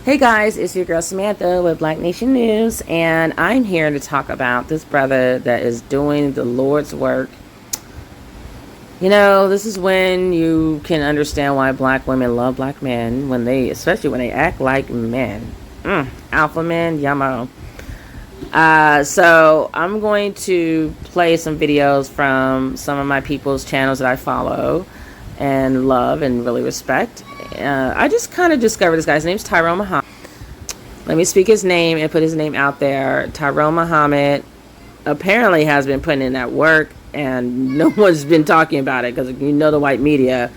Hey guys, it's your girl Samantha with Black Nation News, and I'm here to talk about this brother that is doing the Lord's work. You know, this is when you can understand why black women love black men, especially when they act like men. Alpha men, yamo. So I'm going to play some videos from some of my people's channels that I follow and love and really respect. I just kind of discovered this guy's name's Tyrone Muhammad. Let me speak his name and put his name out there. Tyrone Muhammad apparently has been putting in that work, and no one's been talking about it because you know the white media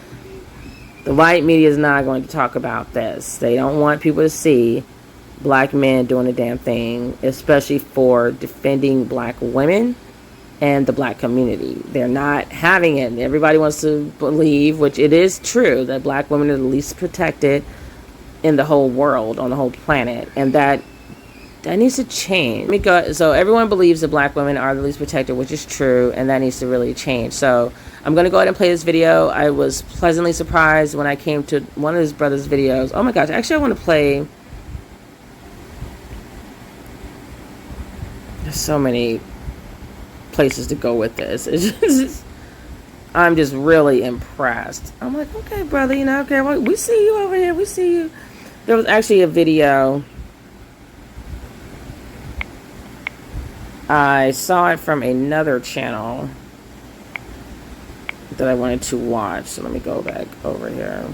is not going to talk about this. They don't want people to see black men doing a damn thing, especially for defending black women and the black community. They're not having it. Everybody wants to believe, which it is true, that black women are the least protected in the whole world, on the whole planet, and that needs to change. So everyone believes that black women are the least protected, which is true, and that needs to really change. So I'm going to go ahead and play this video. I was pleasantly surprised when I came to one of his brother's videos. Oh my gosh, actually I want to play. There's so many places to go with this. I'm just really impressed. I'm like, okay, brother, okay, well, we see you over here. We see you. There was actually a video. I saw it from another channel that I wanted to watch. So let me go back over here.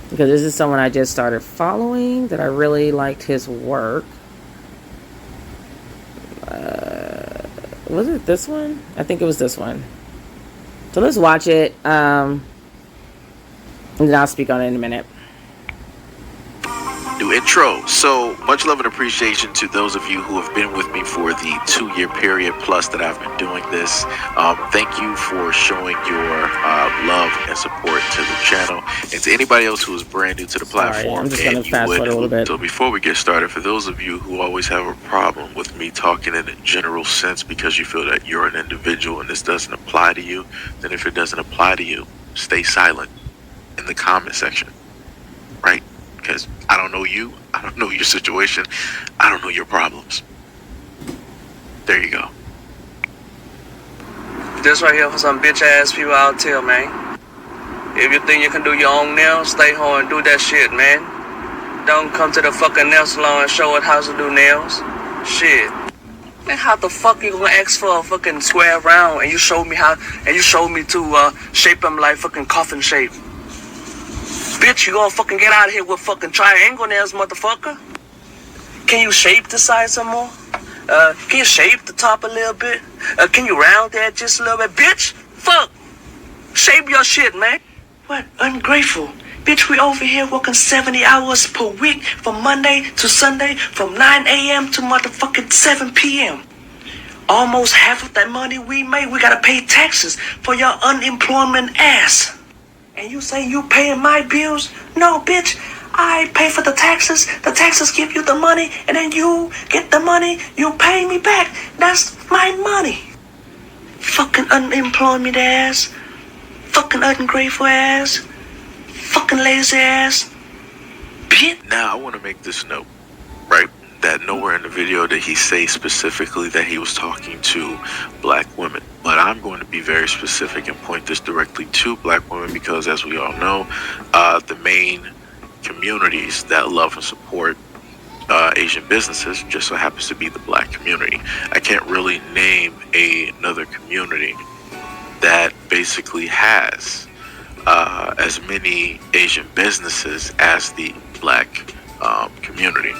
Because this is someone I just started following that I really liked his work. Was it this one? I think it was this one. So let's watch it. And then I'll speak on it in a minute. New intro. So much love and appreciation to those of you who have been with me for the 2-year period plus that I've been doing this. Thank you for showing your love and support to the channel, and to anybody else who is brand new to the platform. I'm just going to fast forward a little bit. So before we get started, for those of you who always have a problem with me talking in a general sense because you feel that you're an individual and this doesn't apply to you, then if it doesn't apply to you, stay silent in the comment section, right? Because I don't know you, I don't know your situation, I don't know your problems. There you go. This right here for some bitch ass people out here, man. If you think you can do your own nails, stay home and do that shit, man. Don't come to the fucking nail salon and show us how to do nails. Shit. Man, how the fuck you gonna ask for a fucking square round and you showed me to shape them like fucking coffin shape? Bitch, you gonna fucking get out of here with fucking triangle nails, motherfucker? Can you shape the side some more? Can you shape the top a little bit? Can you round that just a little bit? Bitch, fuck! Shape your shit, man. What? Ungrateful. Bitch, we over here working 70 hours per week from Monday to Sunday from 9 a.m. to motherfucking 7 p.m. Almost half of that money we made, we gotta pay taxes for your unemployment ass. And you say you paying my bills? No, bitch. I pay for the taxes. The taxes give you the money, and then you get the money. You pay me back. That's my money. Fucking unemployment ass. Fucking ungrateful ass. Fucking lazy ass. Bitch. Now I want to make this note, right? That nowhere in the video did he say specifically that he was talking to black women. But I'm going to be very specific and point this directly to black women because, as we all know, the main communities that love and support Asian businesses just so happens to be the black community. I can't really name another community that basically has as many Asian businesses as the black community.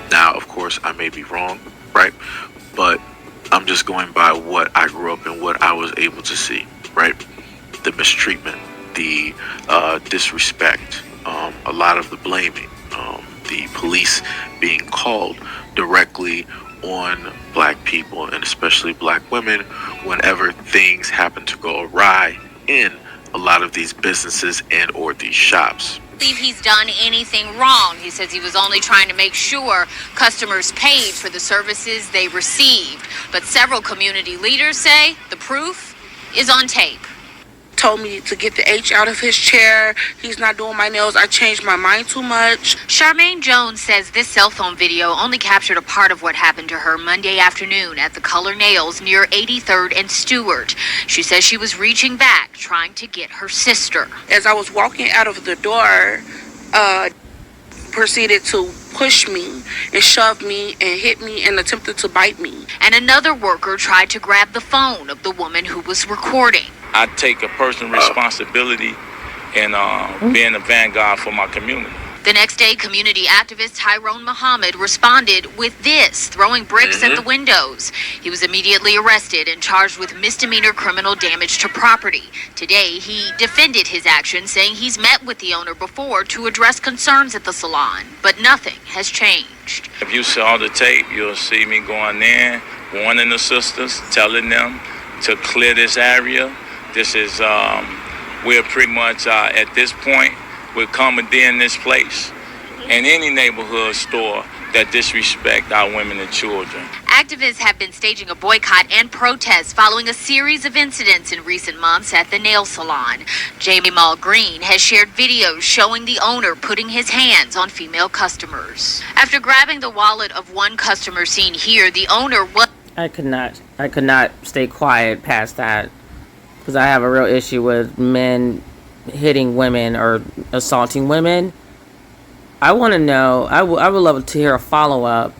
Now, of course, I may be wrong, right? But I'm just going by what I grew up and what I was able to see, right? The mistreatment, the disrespect, a lot of the blaming, the police being called directly on black people and especially black women whenever things happen to go awry in a lot of these businesses and or these shops. Believe he's done anything wrong. He says he was only trying to make sure customers paid for the services they received. But several community leaders say the proof is on tape. told me to get the H out of his chair. He's not doing my nails. I changed my mind too much. Charmaine Jones says this cell phone video only captured a part of what happened to her Monday afternoon at the Color Nails near 83rd and Stewart. She says she was reaching back, trying to get her sister. As I was walking out of the door, proceeded to push me and shove me and hit me and attempted to bite me. And another worker tried to grab the phone of the woman who was recording. I take a personal responsibility in being a vanguard for my community. The next day, community activist Tyrone Muhammad responded with this, throwing bricks at the windows. He was immediately arrested and charged with misdemeanor criminal damage to property. Today, he defended his actions, saying he's met with the owner before to address concerns at the salon, but nothing has changed. If you saw the tape, you'll see me going in, warning the sisters, telling them to clear this area. This is, we're pretty much at this point, we're commandeering this place and any neighborhood store that disrespect our women and children. Activists have been staging a boycott and protest following a series of incidents in recent months at the nail salon. Jamie Mall Green has shared videos showing the owner putting his hands on female customers. After grabbing the wallet of one customer seen here, the owner was... I could not stay quiet past that, because I have a real issue with men hitting women or assaulting women. I want to know, I would love to hear a follow-up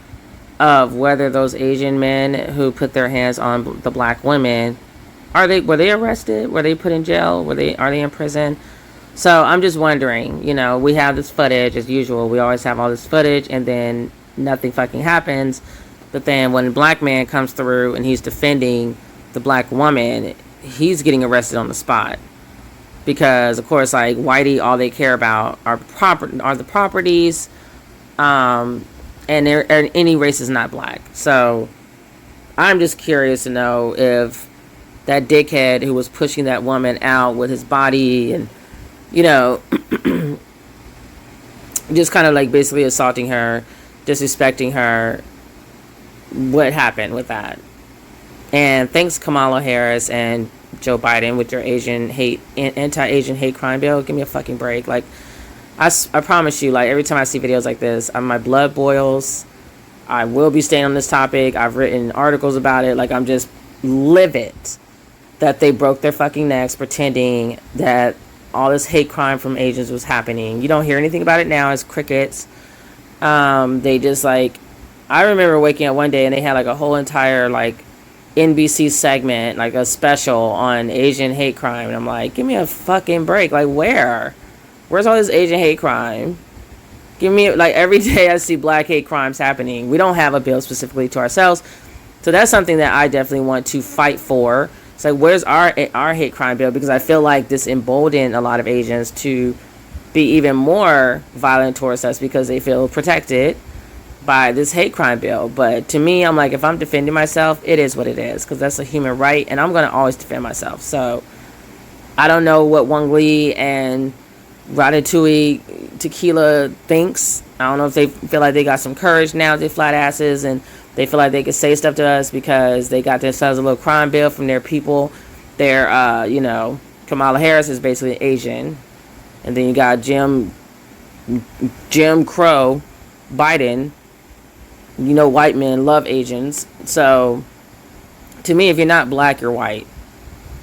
of whether those Asian men who put their hands on the black women, were they arrested? Were they put in jail? Are they in prison? So I'm just wondering, we have this footage as usual. We always have all this footage and then nothing fucking happens. But then when a black man comes through and he's defending the black woman, he's getting arrested on the spot. Because, of course, like, whitey, all they care about are the properties, and any race is not black. So, I'm just curious to know if that dickhead who was pushing that woman out with his body and, just kind of, like, basically assaulting her, disrespecting her, what happened with that. And thanks, Kamala Harris and Joe Biden, with your anti-Asian hate crime bill. Give me a fucking break. Like, I promise you, like, every time I see videos like this, my blood boils. I will be staying on this topic. I've written articles about it. Like, I'm just livid that they broke their fucking necks pretending that all this hate crime from Asians was happening. You don't hear anything about it now. It's crickets. They just, like, I remember waking up one day and they had, like, a whole entire, like, NBC segment, like a special on Asian hate crime, and I'm like, give me a fucking break. Like, where's all this Asian hate crime? Give me, like, every day I see black hate crimes happening. We don't have a bill specifically to ourselves, so that's something that I definitely want to fight for. It's like, where's our hate crime bill? Because I feel like this emboldened a lot of Asians to be even more violent towards us because they feel protected by this hate crime bill. But to me, I'm like, if I'm defending myself, it is what it is, because that's a human right, and I'm going to always defend myself. So I don't know what Wong Lee and Ratatouille Tequila thinks. I don't know if they feel like they got some courage now, they flat asses, and they feel like they can say stuff to us because they got themselves a little crime bill from their people. They're Kamala Harris is basically Asian, and then you got Jim Crow Biden. White men love Asians. So, to me, if you're not black, you're white.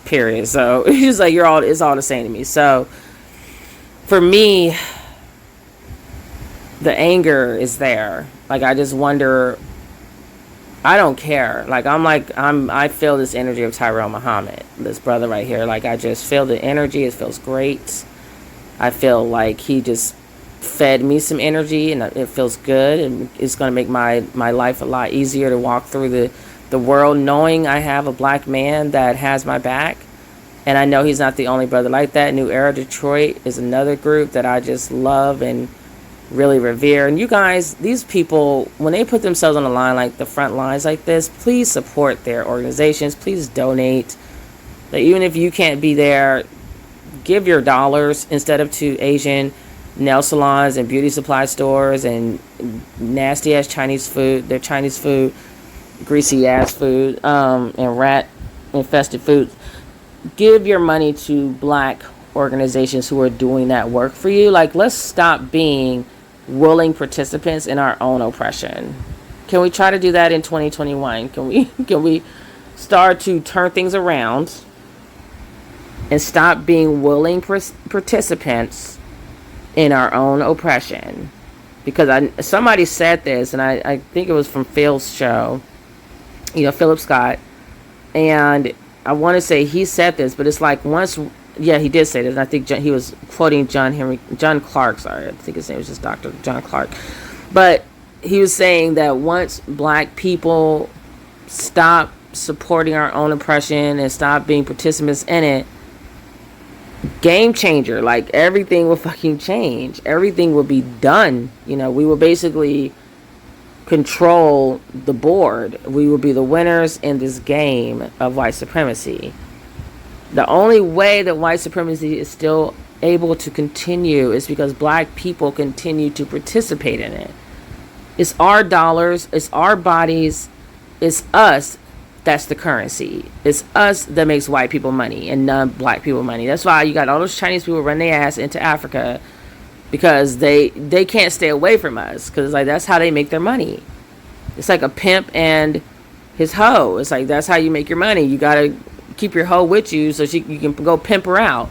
Period. So, it's like it's all the same to me. So, for me, the anger is there. Like, I just wonder, I don't care. Like, I feel this energy of Tyrone Muhammad, this brother right here. Like, I just feel the energy. It feels great. I feel like he just fed me some energy, and it feels good, and it's going to make my life a lot easier to walk through the world knowing I have a black man that has my back. And I know he's not the only brother like that. New Era Detroit is another group that I just love and really revere. And you guys, these people, when they put themselves on the line, like the front lines like this, please support their organizations. Please donate. Like, even if you can't be there, give your dollars instead of to Asian nail salons and beauty supply stores and nasty ass Chinese food, their Chinese food, greasy ass food, and rat infested food. give your money to black organizations who are doing that work for you. Like, let's stop being willing participants in our own oppression. Can we try to do that in 2021? Can we start to turn things around and stop being willing participants in our own oppression? Because somebody said this, and I think it was from Phil's show, Philip Scott, and I want to say he said this, but it's like he did say this, and I think he was quoting John Clark, sorry, I think his name was just Dr. John Clark, but he was saying that once black people stop supporting our own oppression and stop being participants in it, game changer, like everything will fucking change. Everything will be done. We will basically control the board. We will be the winners in this game of white supremacy. The only way that white supremacy is still able to continue is because black people continue to participate in it. It's our dollars, it's our bodies, it's us that's the currency. It's us that makes white people money and non-black people money. That's why you got all those Chinese people run their ass into Africa, because they can't stay away from us, because it's like that's how they make their money. It's like a pimp and his hoe. It's like that's how you make your money. You gotta keep your hoe with you so you can go pimp her out.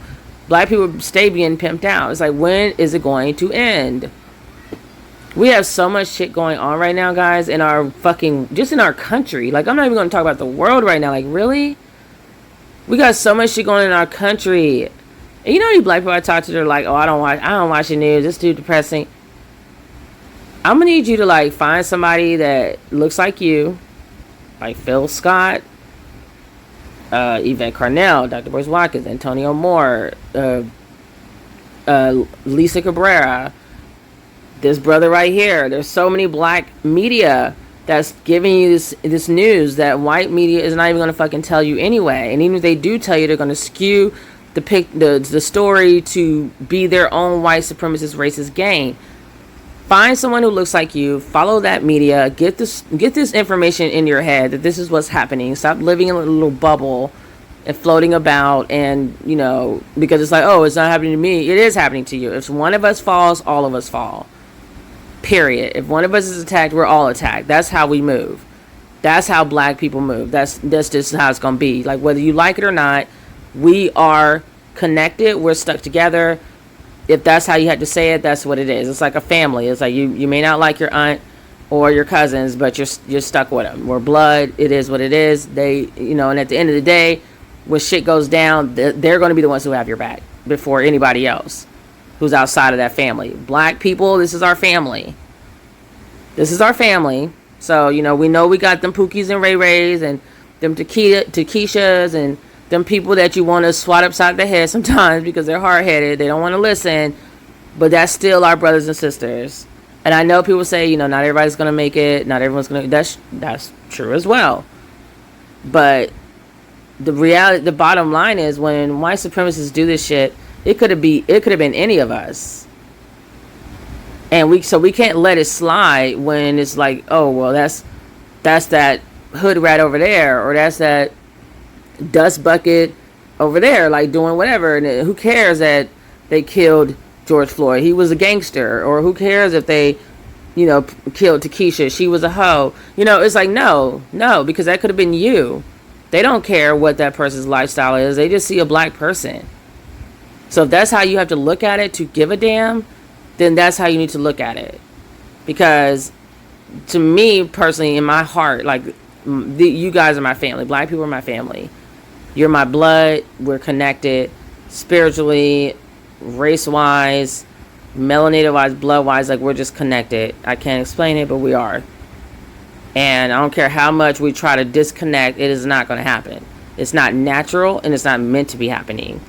Black people stay being pimped out. It's like, when is it going to end? We have so much shit going on right now, guys, in our just in our country. Like, I'm not even going to talk about the world right now. Like, really? We got so much shit going on in our country. And you know, these black people I talk to, they're like, oh, I don't watch the news. It's too depressing. I'm going to need you to, like, find somebody that looks like you, like Phil Scott, Yvette Carnell, Dr. Boyce Watkins, Antonio Moore, Lisa Cabrera, this brother right here. There's so many black media that's giving you this news that white media is not even going to fucking tell you anyway. And even if they do tell you, they're going to skew the story to be their own white supremacist racist game. Find someone who looks like you, follow that media, get this information in your head that this is what's happening. Stop living in a little bubble and floating about, and because it's like, oh, it's not happening to me. It is happening to you. If one of us falls, all of us fall. Period. If one of us is attacked, we're all attacked. That's how we move. That's how black people move. That's just how it's gonna be. Like, whether you like it or not, we are connected. We're stuck together. If that's how you had to say it, that's what it is. It's like a family. It's like you may not like your aunt or your cousins, but you're stuck with them. We're blood. It is what it is. They, and at the end of the day, when shit goes down, they're going to be the ones who have your back before anybody else who's outside of that family. Black people, this is our family. This is our family. So, we know we got them Pookies and Ray Rays and them Takeshas and them people that you want to swat upside the head sometimes because they're hard-headed. They don't want to listen. But that's still our brothers and sisters. And I know people say, not everybody's going to make it. Not everyone's going to. That's true as well. But the bottom line is, when white supremacists do this shit, it could have been any of us. And we can't let it slide when it's like, oh, well, that's that hood rat over there, or that's that dust bucket over there, like doing whatever. And who cares that they killed George Floyd? He was a gangster. Or who cares if they, killed Takesha? She was a hoe. It's like, no, because that could have been you. They don't care what that person's lifestyle is. They just see a black person. So if that's how you have to look at it to give a damn, then that's how you need to look at it. Because to me personally, in my heart, like, you guys are my family. Black people are my family. You're my blood. We're connected spiritually, race-wise, melanated-wise, blood-wise. Like, we're just connected. I can't explain it, but we are. And I don't care how much we try to disconnect, it is not going to happen. It's not natural, and it's not meant to be happening.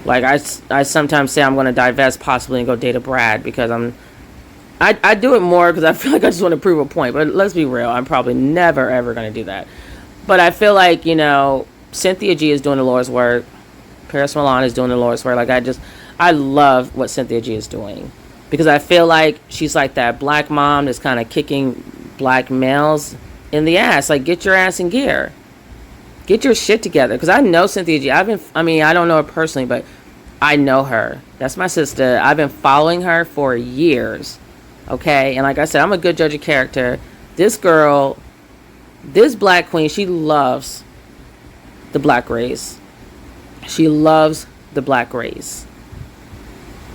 Like, I sometimes say I'm going to divest possibly and go date a Brad, because I do it more because I feel like I just want to prove a point. But let's be real, I'm probably never, ever going to do that. But I feel like, Cynthia G is doing the Lord's work. Paris Milan is doing the Lord's work. Like, I love what Cynthia G is doing. Because I feel like she's like that black mom that's kind of kicking black males in the ass. Like, get your ass in gear. Get your shit together. Because I know Cynthia G. I don't know her personally, but I know her. That's my sister. I've been following her for years. Okay? And like I said, I'm a good judge of character. This girl, this black queen, she loves the black race. She loves the black race.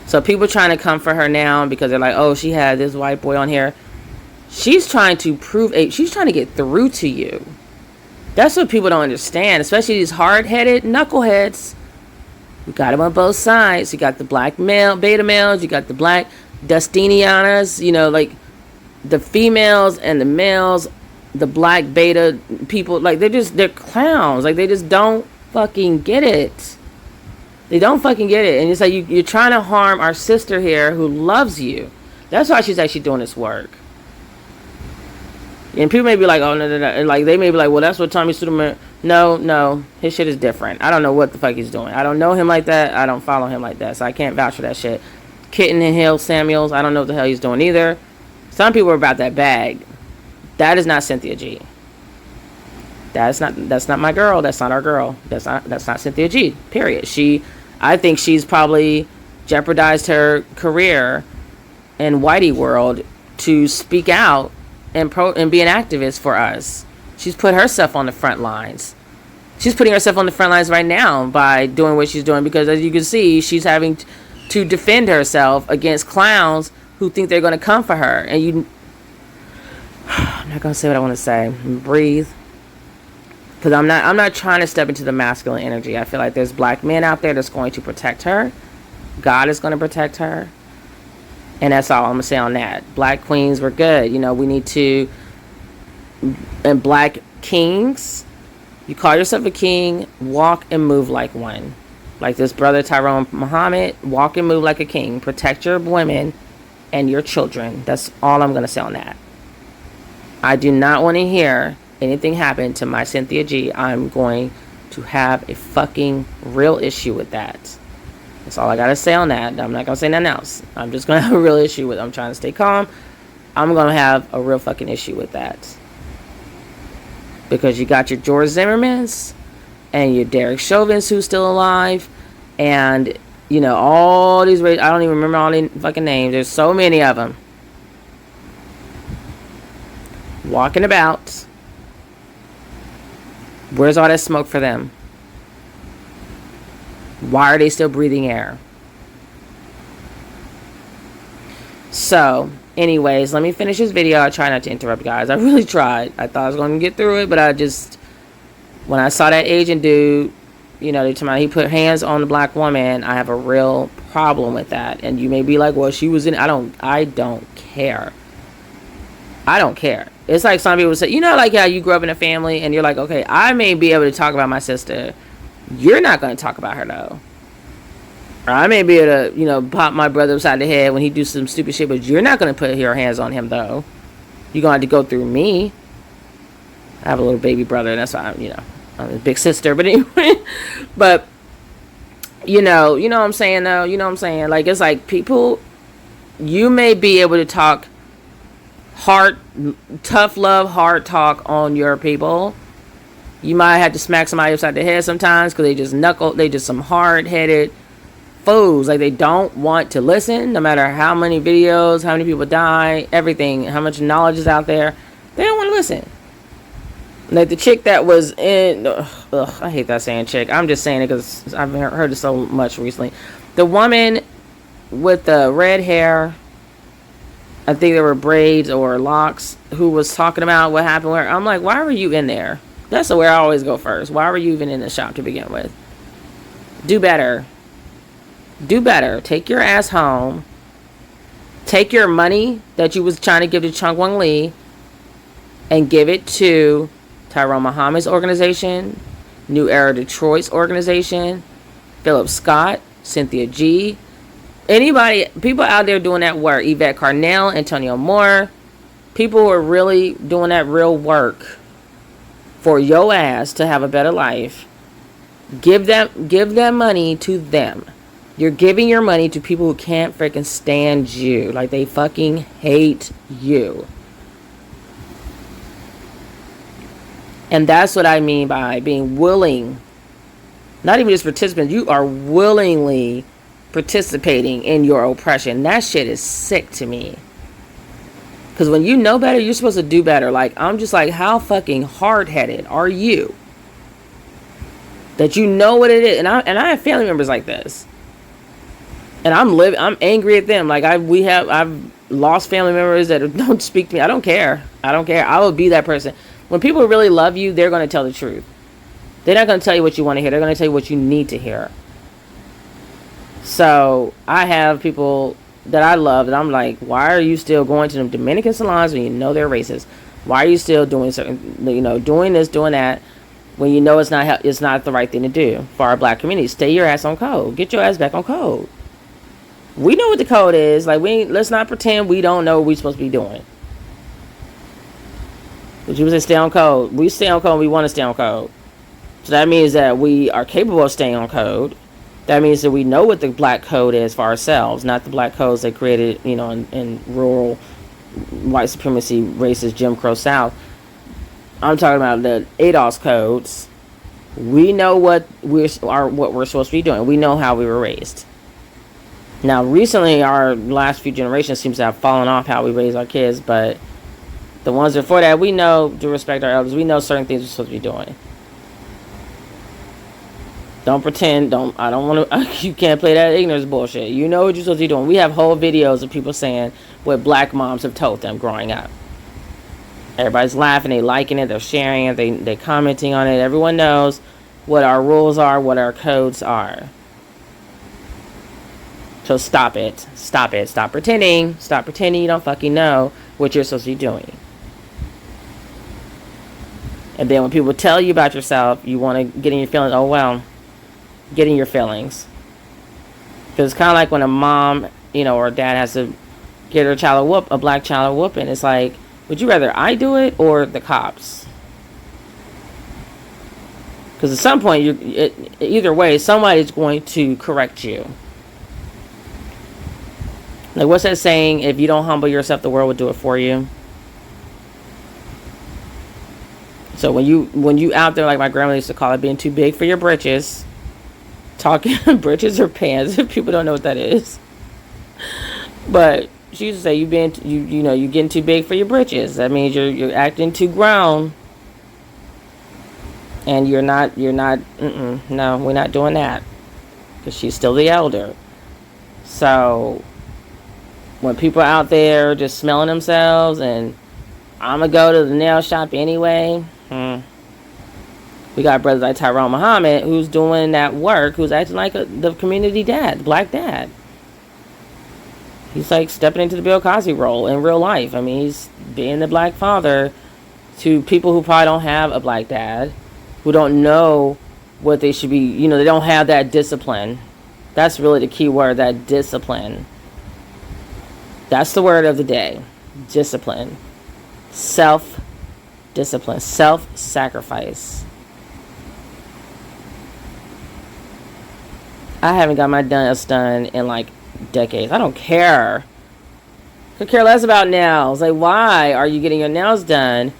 So people trying to come for her now because they're like, oh, she had this white boy on here. She's trying to she's trying to get through to you. That's what people don't understand, especially these hard-headed knuckleheads. You got them on both sides. You got the black male, beta males. You got the black Dustinianas. You know, like the females and the males, the black beta people. Like they're clowns. Like they just don't fucking get it. They don't fucking get it. And it's like you're trying to harm our sister here who loves you. That's why she's actually doing this work. And people may be like, oh, no. And like, they may be like, well, that's what Tommy Suderman. No. His shit is different. I don't know what the fuck he's doing. I don't know him like that. I don't follow him like that. So I can't vouch for that shit. Kitten and Hill Samuels, I don't know what the hell he's doing either. Some people are about that bag. That is not Cynthia G. That's not my girl. That's not our girl. That's not Cynthia G. Period. I think she's probably jeopardized her career in Whitey world to speak out and be an activist for us. She's put herself on the front lines. She's putting herself on the front lines right now by doing what she's doing because, as you can see, she's having to defend herself against clowns who think they're going to come for her. And I'm not going to say what I want to say. Breathe. Because I'm not trying to step into the masculine energy. I feel like there's black men out there that's going to protect her. God is going to protect her. And that's all I'm going to say on that. Black queens were good. You know, we need to... And black kings, you call yourself a king, walk and move like one. Like this brother Tyrone Muhammad, walk and move like a king. Protect your women and your children. That's all I'm going to say on that. I do not want to hear anything happen to my Cynthia G. I'm going to have a fucking real issue with that. That's all I gotta say on that. I'm not gonna say nothing else. I'm just gonna have a real issue with it. I'm trying to stay calm. I'm gonna have a real fucking issue with that. Because you got your George Zimmermans and your Derek Chauvins who's still alive. And, you know, all these... I don't even remember all the fucking names. There's so many of them. Walking about. Where's all that smoke for them? Why are they still breathing air? So, anyways, let me finish this video. I try not to interrupt, guys. I really tried. I thought I was going to get through it, but I just... When I saw that Asian dude, you know, he put hands on the black woman, I have a real problem with that. And you may be like, well, she was in... I don't care. I don't care. It's like some people say, you know, like how you grew up in a family and you're like, okay, I may be able to talk about my sister. You're not going to talk about her, though. Or I may be able to, you know, pop my brother upside the head when he do some stupid shit, but you're not going to put your hands on him, though. You're going to have to go through me. I have a little baby brother, and that's why I'm, you know, I'm his big sister. But anyway, but, you know what I'm saying, though? You know what I'm saying? Like, it's like people, you may be able to talk tough love, hard talk on your people. You might have to smack somebody upside the head sometimes because they just some hard-headed fools. Like, they don't want to listen, no matter how many videos, how many people die, everything, how much knowledge is out there. They don't want to listen. Like the chick that was in... I hate that saying chick. I'm just saying it because I've heard it so much recently. The woman with the red hair... I think there were braids or locks, who was talking about what happened where I'm like, why were you in there? That's where I always go first. Why were you even in the shop to begin with? Do better. Do better. Take your ass home. Take your money that you was trying to give to Chung Wong Lee and give it to Tyrone Muhammad's organization, New Era Detroit's organization, Philip Scott, Cynthia G. Anybody, people out there doing that work, Yvette Carnell, Antonio Moore, people who are really doing that real work for your ass to have a better life, give that money to them. You're giving your money to people who can't freaking stand you. Like, they fucking hate you. And that's what I mean by being willing. Not even just participants. You are willingly participating in your oppression. That shit is sick to me. Because when you know better, you're supposed to do better. Like, I'm just like, how fucking hard-headed are you? That you know what it is. And I have family members like this. And I'm angry at them. Like, I've lost family members that don't speak to me. I don't care. I will be that person. When people really love you, they're going to tell the truth. They're not going to tell you what you want to hear. They're going to tell you what you need to hear. So I have people that I love that I'm like, why are you still going to them Dominican salons when you know they're racist? Why are you still doing certain, doing this, doing that, when you know it's not the right thing to do for our black community? Stay your ass on code. Get your ass back on code. We know what the code is. Like, let's not pretend we don't know what we're supposed to be doing. But you say stay on code. We stay on code and we want to stay on code. So that means that we are capable of staying on code. That means that we know what the black code is for ourselves, not the black codes they created, in rural white supremacy, racist Jim Crow South. I'm talking about the ADOS codes. We know what we're supposed to be doing. We know how we were raised. Now, recently, our last few generations seems to have fallen off how we raise our kids, but the ones before that, we know to respect our elders. We know certain things we're supposed to be doing. Don't pretend. I don't want to. You can't play that ignorance bullshit. You know what you're supposed to be doing. We have whole videos of people saying what black moms have told them growing up. Everybody's laughing. They liking it. They're sharing it. They commenting on it. Everyone knows what our rules are, what our codes are. So stop it. Stop it. Stop pretending. Stop pretending you don't fucking know what you're supposed to be doing. And then when people tell you about yourself, you want to get in your feelings. Oh, well, get in your feelings. Because it's kind of like when a mom, or a dad has to get her child a black child a whooping. It's like, would you rather I do it or the cops? Because at some point, either way, somebody's going to correct you. Like, what's that saying? If you don't humble yourself, the world will do it for you. So when you out there, like my grandmother used to call it, being too big for your britches, talking britches or pants, if people don't know what that is. But she used to say, you getting too big for your britches. That means you're acting too grown. And you're not, no, we're not doing that. Because she's still the elder. So when people are out there just smelling themselves and I'm going to go to the nail shop anyway. We got brothers like Tyrone Muhammad who's doing that work, who's acting like the community dad, the black dad. He's like stepping into the Bill Cosby role in real life. I mean, he's being the black father to people who probably don't have a black dad, who don't know what they should be, they don't have that discipline. That's really the key word, that discipline. That's the word of the day. Discipline. Self-discipline. Self-sacrifice. I haven't got my nails done in like decades. I don't care. I could care less about nails. Like, why are you getting your nails done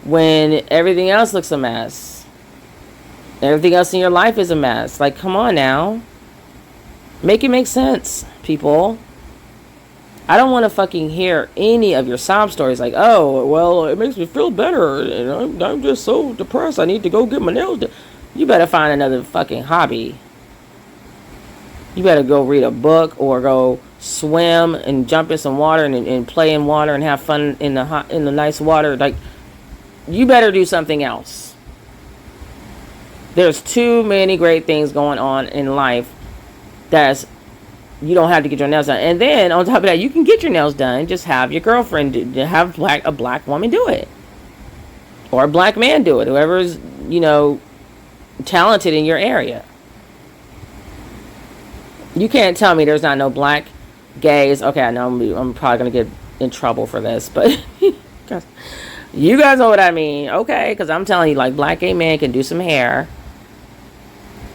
when everything else looks a mess? Everything else in your life is a mess. Like, come on now. Make it make sense, people. I don't want to fucking hear any of your sob stories like, oh, well, it makes me feel better, and I'm just so depressed, I need to go get my nails done. You better find another fucking hobby. You better go read a book or go swim and jump in some water and play in water and have fun in the nice water. Like, you better do something else. There's too many great things going on in life you don't have to get your nails done. And then on top of that, you can get your nails done. Just have your girlfriend have a black woman do it, or a black man do it. Whoever's talented in your area. You can't tell me there's not no black gays. Okay, I know I'm probably gonna get in trouble for this, but you guys know what I mean, okay? Because I'm telling you, like, black gay men can do some hair.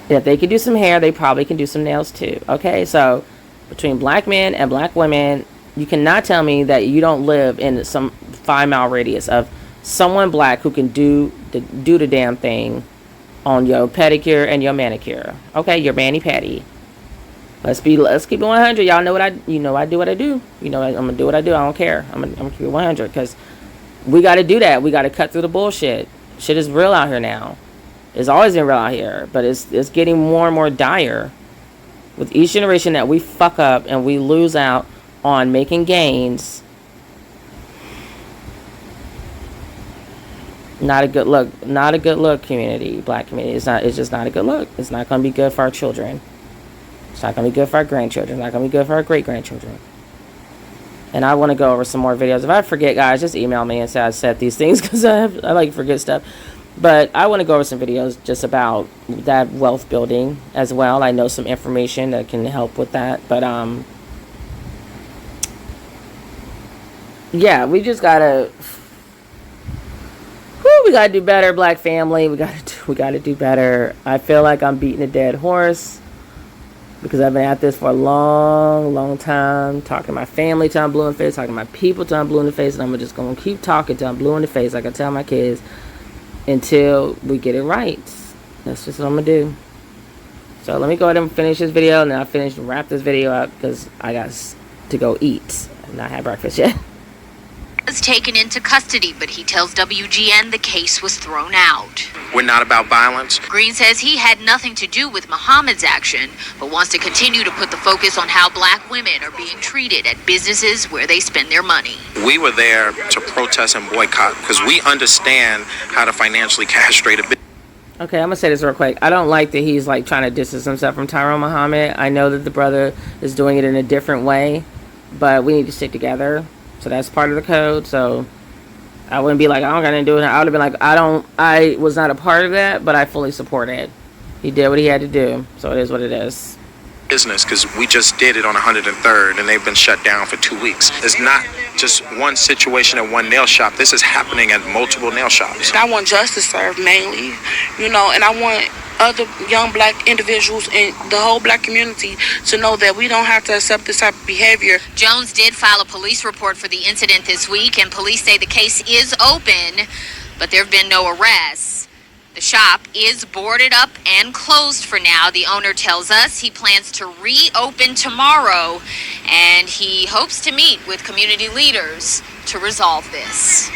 If they can do some hair, they probably can do some nails too. Okay, so between black men and black women, you cannot tell me that you don't live in some 5-mile radius of someone black who can do to do the damn thing on your pedicure and your manicure. Okay, your mani-pedi. Let's keep it 100. Y'all know what I do what I do. I'm gonna do what I do. I don't care. I'm gonna keep it 100 because we got to do that. We got to cut through the bullshit. Shit is real out here now. It's always been real out here, but it's getting more and more dire with each generation that we fuck up and we lose out on making gains. Not a good look. Not a good look, community, black community. It's just not a good look. It's not going to be good for our children. It's not going to be good for our grandchildren. It's not going to be good for our great-grandchildren. And I want to go over some more videos. If I forget, guys, just email me and say I said these things because I like to forget stuff. But I want to go over some videos just about that wealth building as well. I know some information that can help with that. But, yeah, we just got to... we got to do better, black family. We got to do better. I feel like I'm beating a dead horse, because I've been at this for a long, long time, talking to my family till I'm blue in the face, talking to my people till I'm blue in the face, and I'm just going to keep talking till I'm blue in the face, like I tell my kids, until we get it right. That's just what I'm going to do. So let me go ahead and finish this video, and then I'll wrap this video up, because I got to go eat. I've not had breakfast yet. Was taken into custody, but he tells WGN the case was thrown out. We're not about violence. Green says he had nothing to do with Muhammad's action, but wants to continue to put the focus on how black women are being treated at businesses where they spend their money. We were there to protest and boycott because we understand how to financially castrate a business. Okay, I'm going to say this real quick. I don't like that he's like trying to distance himself from Tyrone Muhammad. I know that the brother is doing it in a different way, but we need to stick together. So that's part of the code. So I wouldn't be like, I don't got nothing to do with it. I would have been like, I was not a part of that, but I fully support it. He did what he had to do. So it is what it is. Business, because we just did it on 103rd and they've been shut down for 2 weeks. It's not just one situation at one nail shop. This is happening at multiple nail shops. I want justice served mainly, and I want other young black individuals and the whole black community to know that we don't have to accept this type of behavior. Jones did file a police report for the incident this week, and police say the case is open, but there have been no arrests. The shop is boarded up and closed for now. The owner tells us he plans to reopen tomorrow, and he hopes to meet with community leaders to resolve this.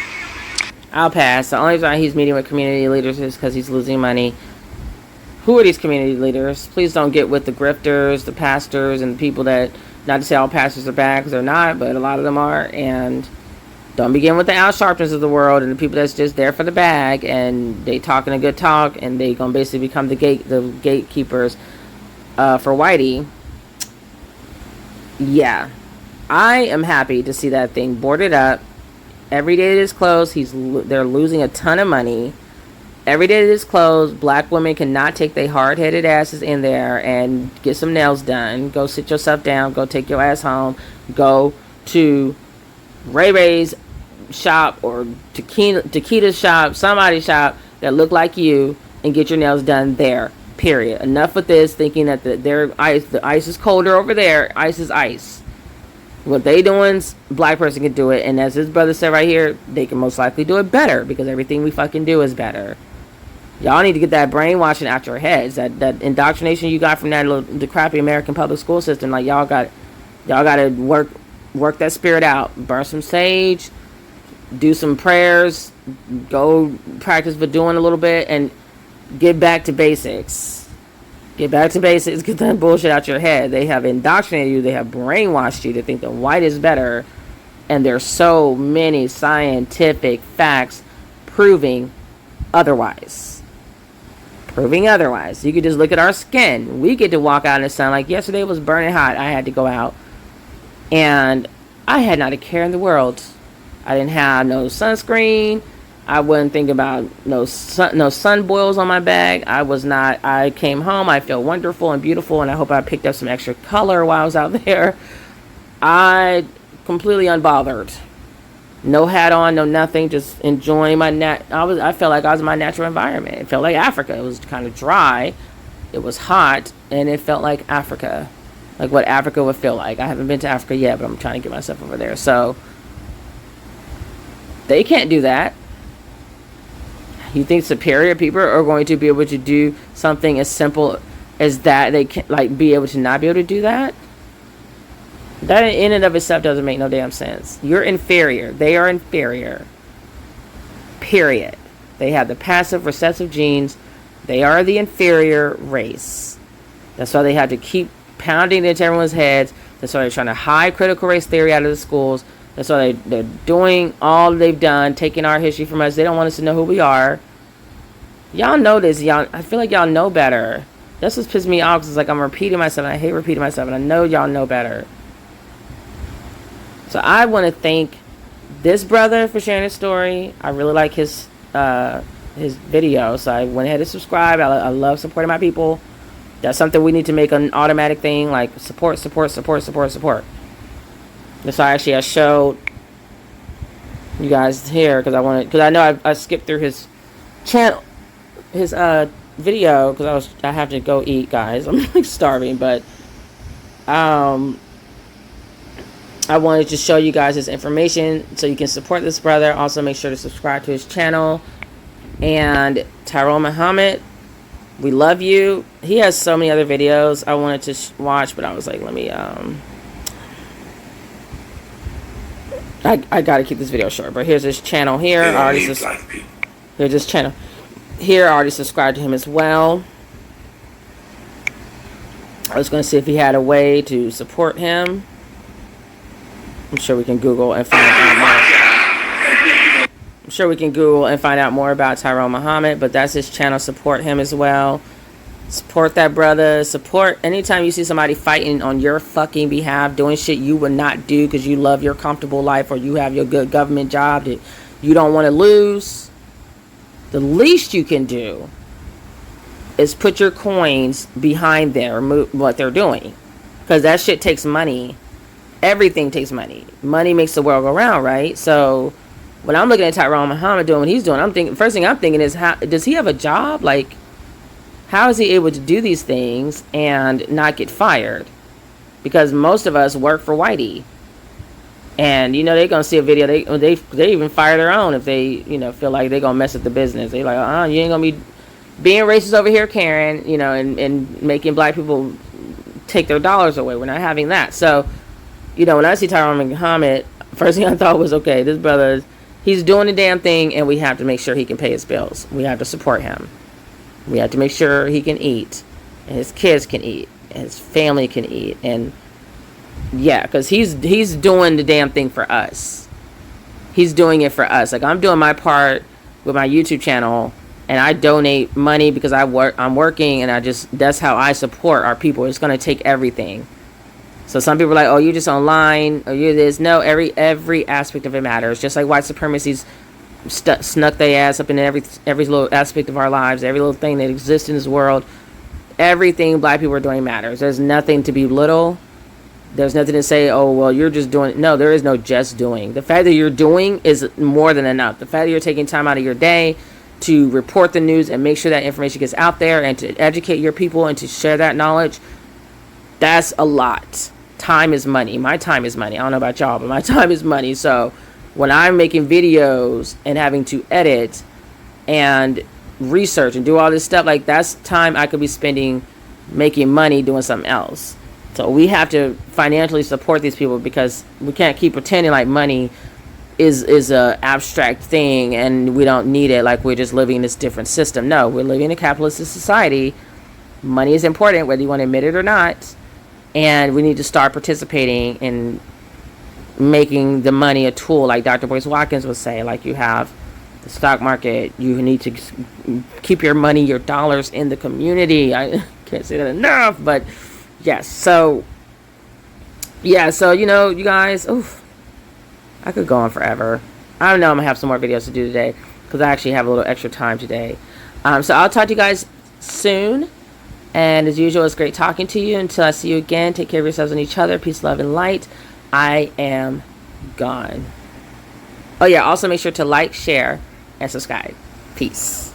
I'll pass. The only reason he's meeting with community leaders is because he's losing money. Who are these community leaders? Please don't get with the grifters, the pastors, and the people that, not to say all pastors are bad, because they're not, but a lot of them are. And don't begin with the Al Sharptons of the world and the people that's just there for the bag, and they talking a good talk, and they gonna basically become the gatekeepers for Whitey. Yeah, I am happy to see that thing boarded up. Every day it is closed, they're losing a ton of money. Every day it is closed, black women cannot take their hard-headed asses in there and get some nails done. Go sit yourself down. Go take your ass home. Go to Ray Ray's shop or Taquita's shop, somebody's shop that look like you, and get your nails done there. Period. Enough with this thinking that the ice is colder over there. Ice is ice. What they doing, black person can do it, and as his brother said right here, they can most likely do it better because everything we fucking do is better. Y'all need to get that brainwashing out your heads, that indoctrination you got from the crappy American public school system. Like y'all got to work that spirit out. Burn some sage, do some prayers, go practice Voodooing a little bit, and get back to basics. Get back to basics. Get that bullshit out your head. They have indoctrinated you. They have brainwashed you to think that white is better, and there's so many scientific facts proving otherwise. You could just look at our skin. We get to walk out in the sun. Like yesterday was burning hot. I had to go out, and I had not a care in the world. I didn't have no sunscreen. I wouldn't think about no sun boils on my bag. I came home. I feel wonderful and beautiful, and I hope I picked up some extra color while I was out there. I completely unbothered. No hat on, no nothing, just enjoying my I felt like I was in my natural environment. It felt like Africa. It was kind of dry, it was hot, and it felt like Africa, like what Africa would feel like. I haven't been to Africa yet, but I'm trying to get myself over there. So they can't do that. You think superior people are going to be able to do something as simple as that? They can like be able to not be able to do that? That in and of itself doesn't make no damn sense. You're inferior. They are inferior. Period. They have the passive recessive genes. They are the inferior race. That's why they have to keep pounding it into everyone's heads. That's why they're trying to hide critical race theory out of the schools. That's why they're doing all they've done, taking our history from us. They don't want us to know who we are. Y'all know this. Y'all, I feel like y'all know better. That's what's pissing me off. Because it's like I'm repeating myself. And I hate repeating myself. And I know y'all know better. So I want to thank this brother for sharing his story. I really like his video. So I went ahead and subscribed. I love supporting my people. That's something we need to make an automatic thing. Like support. So actually I showed you guys here because I know I skipped through his channel, his video because I have to go eat, guys. I'm like starving, but I wanted to show you guys this information so you can support this brother. Also make sure to subscribe to his channel. And Tyrone Muhammad, we love you. He has so many other videos I wanted to watch, but I was like, let me I gotta keep this video short, but here's his channel here. Here's his channel here. I already subscribed to him as well. I was gonna see if he had a way to support him. I'm sure we can Google and find out more. I'm sure we can Google and find out more about Tyrone Muhammad, but that's his channel. Support him as well. Support that brother. Support anytime you see somebody fighting on your fucking behalf, doing shit you would not do because you love your comfortable life or you have your good government job that you don't want to lose. The least you can do is put your coins behind what they're doing, because that shit takes money. Everything takes money. Money makes the world go round, right? So when I'm looking at Tyrone Muhammad doing what he's doing, first thing I'm thinking is, how does he have a job? Like, how is he able to do these things and not get fired? Because most of us work for Whitey. And, you know, they're going to see a video. They even fire their own if they, you know, feel like they're going to mess up the business. They're like, you ain't going to be being racist over here, Karen, you know, and making black people take their dollars away. We're not having that. So, you know, when I see Tyrone Muhammad, first thing I thought was, okay, this brother, he's doing the damn thing, and we have to make sure he can pay his bills. We have to support him. We have to make sure he can eat, and his kids can eat, and his family can eat, and yeah, because he's doing the damn thing for us. He's doing it for us. Like, I'm doing my part with my YouTube channel, and I donate money because I'm working, and that's how I support our people. It's gonna take everything. So some people are like, oh, you're just online, or you're this. No, every aspect of it matters. Just like white supremacy's snuck their ass up in every little aspect of our lives, every little thing that exists in this world. Everything black people are doing matters. There's nothing to belittle. There's nothing to say, oh, well, you're just doing. No, there is no just doing. The fact that you're doing is more than enough. The fact that you're taking time out of your day to report the news and make sure that information gets out there and to educate your people and to share that knowledge, that's a lot. Time is money. My time is money. I don't know about y'all, but my time is money. So when I'm making videos and having to edit and research and do all this stuff, like, that's time I could be spending making money doing something else. So we have to financially support these people, because we can't keep pretending like money is a abstract thing and we don't need it, like we're just living in this different system. No, we're living in a capitalist society. Money is important, whether you want to admit it or not. And we need to start participating in making the money a tool, like Dr. Boyce Watkins would say. Like, you have the stock market, you need to keep your money, your dollars in the community. I can't say that enough, but yes. So yeah, so, you know, you guys, oof, I could go on forever. I don't know, I'm gonna have some more videos to do today because I actually have a little extra time today. So I'll talk to you guys soon. And as usual, it's great talking to you. Until I see you again, take care of yourselves and each other. Peace, love, and light. I am gone. Oh yeah, also make sure to like, share, and subscribe. Peace.